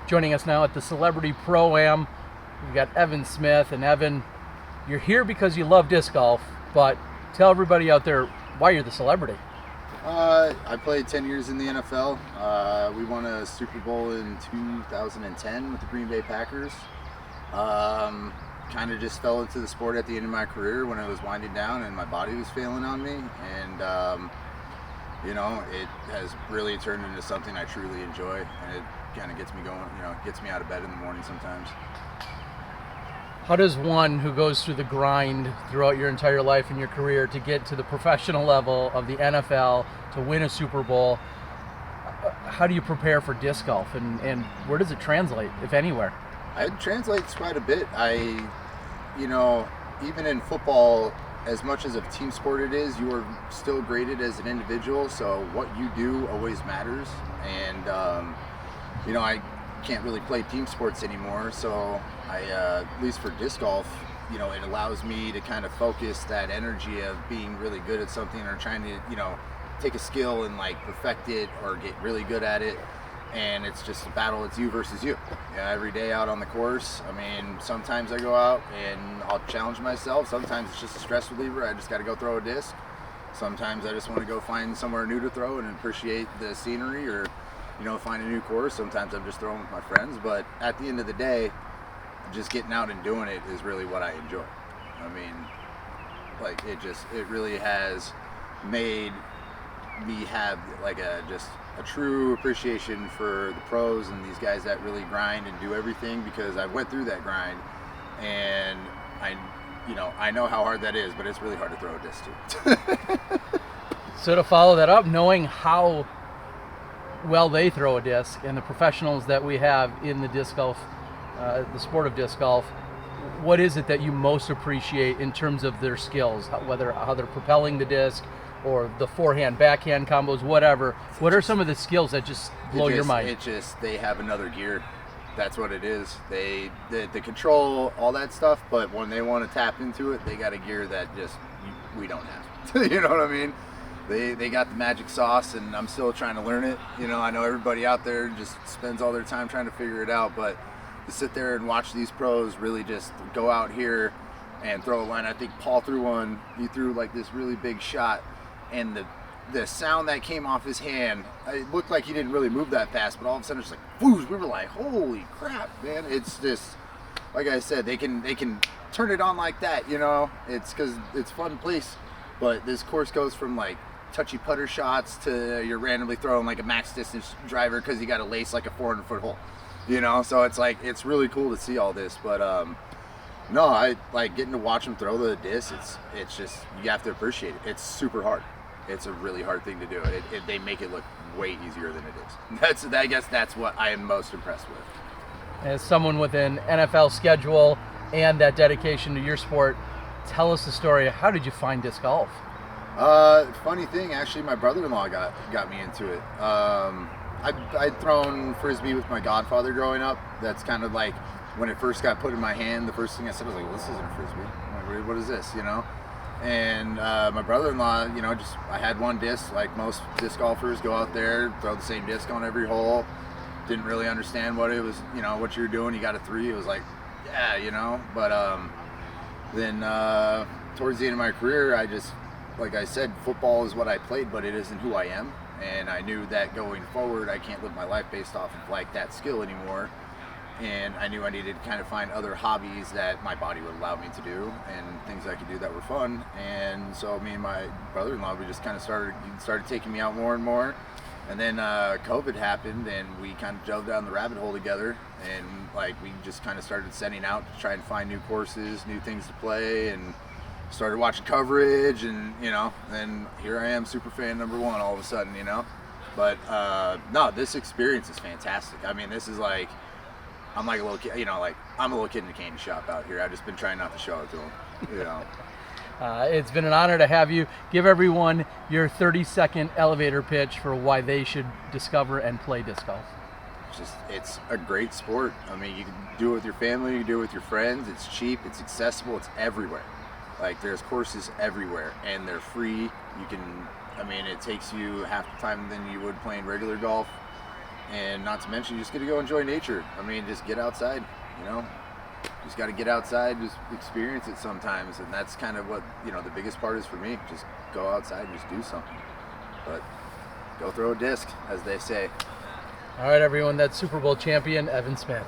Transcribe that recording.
Joining us now at the Celebrity Pro-Am, we've got Evan Smith. And Evan, you're here because you love disc golf, but tell everybody out there why you're the celebrity. I played 10 years in the NFL. We won a Super Bowl in 2010 with the Green Bay Packers. Kind of just fell into the sport at the end of my career when it was winding down and my body was failing on me. And, it has really turned into something I truly enjoy. And it kind of gets me going, gets me out of bed in the morning sometimes. How does one who goes through the grind throughout your entire life and your career to get to the professional level of the NFL, to win a Super Bowl, how do you prepare for disc golf, and where does it translate, if anywhere? It translates quite a bit. Even in football, as much as a team sport it is, you are still graded as an individual, so what you do always matters. And, I can't really play team sports anymore, so at least for disc golf, it allows me to kind of focus that energy of being really good at something or trying to, take a skill and perfect it or get really good at it. And it's just a battle. It's you versus you. Every day out on the course. Sometimes I go out and I'll challenge myself. Sometimes it's just a stress reliever. I just got to go throw a disc. Sometimes I just want to go find somewhere new to throw and appreciate the scenery, or find a new course. Sometimes I'm just throwing with my friends. But at the end of the day, just getting out and doing it is really what I enjoy. It really has made me have a true appreciation for the pros and these guys that really grind and do everything, because I went through that grind and I know how hard that is, but it's really hard to throw a disc too. So to follow that up, knowing how well they throw a disc and the professionals that we have in the disc golf, the sport of disc golf, what is it that you most appreciate in terms of their skills, how they're propelling the disc, or the forehand, backhand combos, whatever? What are some of the skills that just blow your mind? They have another gear. That's what it is. They control all that stuff, but when they want to tap into it, they got a gear that we don't have. You know what I mean? They got the magic sauce, and I'm still trying to learn it. I know everybody out there just spends all their time trying to figure it out, but to sit there and watch these pros really just go out here and throw a line. I think Paul threw one. He threw this really big shot, and the sound that came off his hand, it looked like he didn't really move that fast, but all of a sudden it's whoosh. We were like, holy crap, man. It's just, like I said, they can turn it on like that, It's because it's fun place. But this course goes from touchy putter shots to you're randomly throwing a max distance driver because you got to lace a 400-foot hole, So it's really cool to see all this. But no, I getting to watch them throw the disc. It's just, you have to appreciate it. It's super hard. It's a really hard thing to do. They make it look way easier than it is. I guess that's what I am most impressed with. As someone with an NFL schedule and that dedication to your sport, tell us the story. How did you find disc golf? Funny thing, actually, my brother-in-law got me into it. I'd thrown Frisbee with my godfather growing up. That's kind of when it first got put in my hand, the first thing I said was well, this isn't a Frisbee. What is this, And my brother-in-law, I had one disc, like most disc golfers, go out there, throw the same disc on every hole. Didn't really understand what it was, what you were doing. You got a 3. It was yeah, But then towards the end of my career, I just, like I said, football is what I played, but it isn't who I am. And I knew that going forward, I can't live my life based off of that skill anymore. And I knew I needed to kind of find other hobbies that my body would allow me to do and things I could do that were fun. And so me and my brother-in-law, we just kind of started taking me out more and more. And then COVID happened, and we kind of dove down the rabbit hole together. And we just kind of started setting out to try and find new courses, new things to play, and started watching coverage. And then here I am, super fan number 1 all of a sudden. But no, this experience is fantastic. This is I'm like a little kid, I'm a little kid in the candy shop out here. I've just been trying not to show it to them, It's been an honor to have you. Give everyone your 30-second elevator pitch for why they should discover and play disc golf. It's a great sport. You can do it with your family, you can do it with your friends. It's cheap, it's accessible, it's everywhere. There's courses everywhere, and they're free. You can, it takes you half the time than you would playing regular golf. and not to mention you just get to go enjoy nature. I mean, just get outside, just got to get outside, just experience it sometimes. And that's kind of what, the biggest part is for me. Just go outside and just do something. But go throw a disc, as they say. All right, everyone, that's Super Bowl champion Evan Smith.